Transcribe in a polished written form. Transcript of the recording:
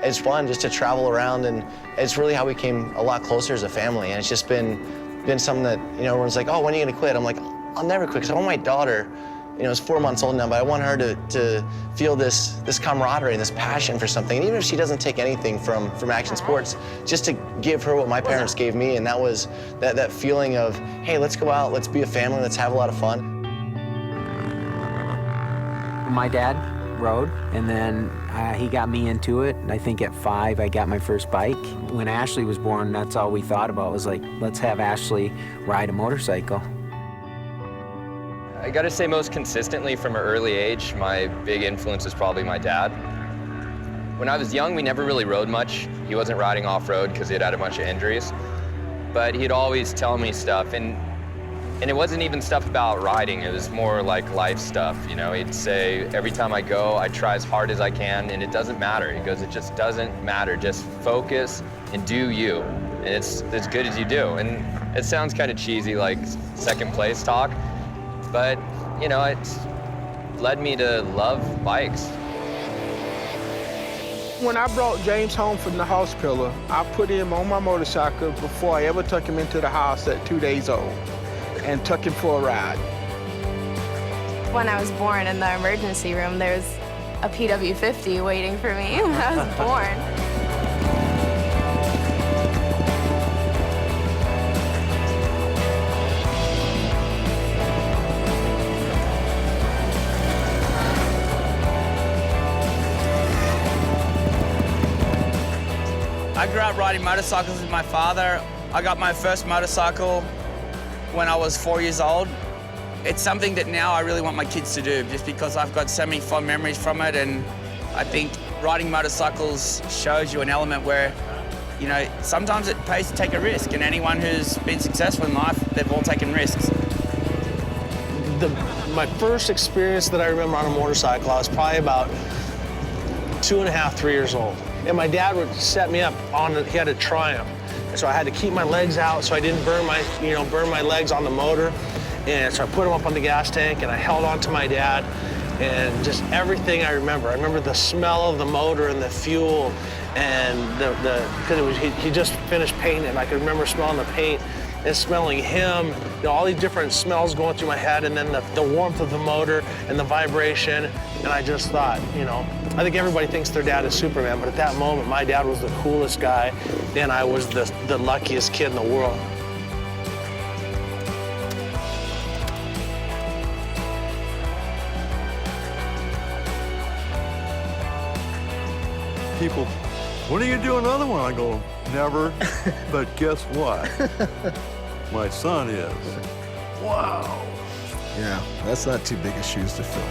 It's fun just to travel around, and it's really how we came a lot closer as a family. And it's just been something that, you know, everyone's like, oh, when are you gonna quit? I'm like, I'll never quit, because I want my daughter, you know, is 4 months old now, but I want her to feel this camaraderie and this passion for something. And even if she doesn't take anything from action sports, just to give her what my parents gave me, and that was that feeling of, hey, let's go out, let's be a family, let's have a lot of fun. My dad rode, and then he got me into it. I think at 5, I got my first bike. When Ashley was born, that's all we thought about, was like, let's have Ashley ride a motorcycle. I gotta say, most consistently from an early age, my big influence is probably my dad. When I was young, we never really rode much. He wasn't riding off-road because he had a bunch of injuries. But he'd always tell me stuff, and it wasn't even stuff about riding. It was more like life stuff, you know. He'd say, every time I go, I try as hard as I can, and it doesn't matter. He goes, it just doesn't matter. Just focus and do you, and it's as good as you do. And it sounds kind of cheesy, like second place talk, but, you know, it's led me to love bikes. When I brought James home from the hospital, I put him on my motorcycle before I ever took him into the house at 2 days old, and took him for a ride. When I was born in the emergency room, there was a PW50 waiting for me when I was born. I grew up riding motorcycles with my father. I got my first motorcycle when I was 4 years old. It's something that now I really want my kids to do, just because I've got so many fond memories from it, and I think riding motorcycles shows you an element where, you know, sometimes it pays to take a risk, and anyone who's been successful in life, they've all taken risks. My first experience that I remember on a motorcycle, I was probably about 2.5, 3 years old. And my dad would set me up he had a Triumph. And so I had to keep my legs out so I didn't burn my legs on the motor. And so I put them up on the gas tank, and I held on to my dad, and just everything I remember. I remember the smell of the motor and the fuel, and because he just finished painting, and I could remember smelling the paint and smelling him, you know, all these different smells going through my head, and then the warmth of the motor and the vibration. And I just thought, you know, I think everybody thinks their dad is Superman, but at that moment, my dad was the coolest guy, and I was the luckiest kid in the world. People, when are you doing another one? I go, never, but guess what? My son is. Wow. Yeah, that's not too big of shoes to fill.